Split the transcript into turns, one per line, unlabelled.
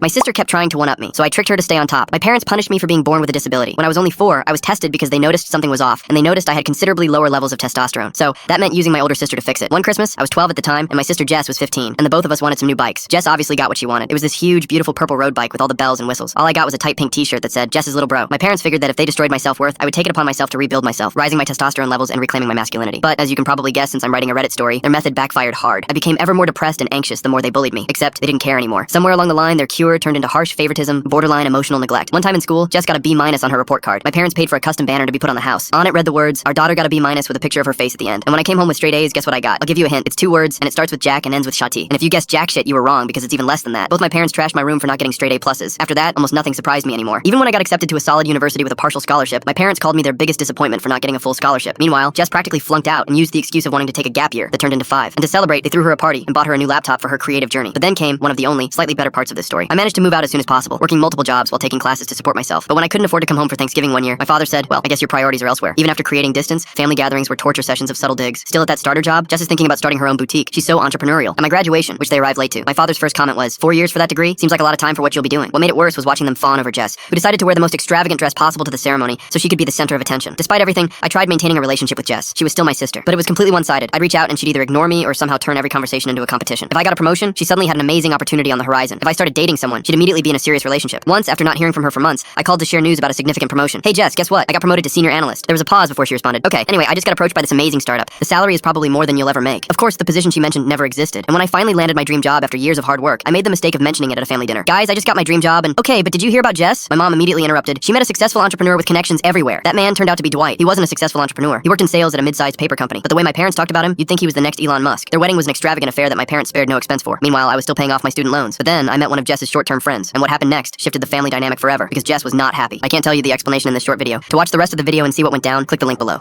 My sister kept trying to one-up me, so I tricked her to stay on top. My parents punished me for being born with a disability. When I was only 4, I was tested because they noticed something was off, and they noticed I had considerably lower levels of testosterone. So that meant using my older sister to fix it. One Christmas, I was 12 at the time, and my sister Jess was 15, and the both of us wanted some new bikes. Jess obviously got what she wanted. It was this huge, beautiful purple road bike with all the bells and whistles. All I got was a tight pink t-shirt that said, Jess's little bro. My parents figured that if they destroyed my self-worth, I would take it upon myself to rebuild myself, rising my testosterone levels and reclaiming my masculinity. But as you can probably guess, since I'm writing a Reddit story, their method backfired hard. I became ever more depressed and anxious the more they bullied me, except they didn't care anymore. Somewhere along the line, their cure turned into harsh favoritism, borderline emotional neglect. One time in school, Jess got a B- on her report card. My parents paid for a custom banner to be put on the house. On it read the words, our daughter got a B- with a picture of her face at the end. And when I came home with straight A's, guess what I got? I'll give you a hint. It's 2 words, and it starts with Jack and ends with Shati. And if you guessed jack shit, you were wrong, because it's even less than that. Both my parents trashed my room for not getting straight A+. After that, almost nothing surprised me anymore. Even when I got accepted to a solid university with a partial scholarship, my parents called me their biggest disappointment for not getting a full scholarship. Meanwhile, Jess practically flunked out and used the excuse of wanting to take a gap year that turned into 5. And to celebrate, they threw her a party and bought her a new laptop for her creative journey. But then came one of the only, slightly better parts of this story. I managed to move out as soon as possible, working multiple jobs while taking classes to support myself. But when I couldn't afford to come home for Thanksgiving one year, my father said, well, I guess your priorities are elsewhere. Even after creating distance, family gatherings were torture sessions of subtle digs. Still at that starter job, Jess is thinking about starting her own boutique. She's so entrepreneurial. At my graduation, which they arrived late to, my father's first comment was, 4 years for that degree? Seems like a lot of time for what you'll be doing. What made it worse was watching them fawn over Jess, who decided to wear the most extravagant dress possible to the ceremony so she could be the center of attention. Despite everything, I tried maintaining a relationship with Jess. She was still my sister, but it was completely one-sided. I'd reach out and she'd either ignore me or somehow turn every conversation into a competition. If I got a promotion, she suddenly had an amazing opportunity on the horizon. If I started dating someone, she'd immediately be in a serious relationship. Once, after not hearing from her for months, I called to share news about a significant promotion. Hey Jess, guess what? I got promoted to senior analyst. There was a pause before she responded. Okay, anyway, I just got approached by this amazing startup. The salary is probably more than you'll ever make. Of course, the position she mentioned never existed. And when I finally landed my dream job after years of hard work, I made the mistake of mentioning it at a family dinner. Guys, I just got my dream job and okay, but did you hear about Jess? My mom immediately interrupted. She met a successful entrepreneur with connections everywhere. That man turned out to be Dwight. He wasn't a successful entrepreneur. He worked in sales at a mid-sized paper company. But the way my parents talked about him, you'd think he was the next Elon Musk. Their wedding was an extravagant affair that my parents spared no expense for. Meanwhile, I was still paying off my student loans. But then I met one of Jess's short-term friends, and what happened next shifted the family dynamic forever because Jess was not happy. I can't tell you the explanation in this short video. To watch the rest of the video and see what went down, click the link below.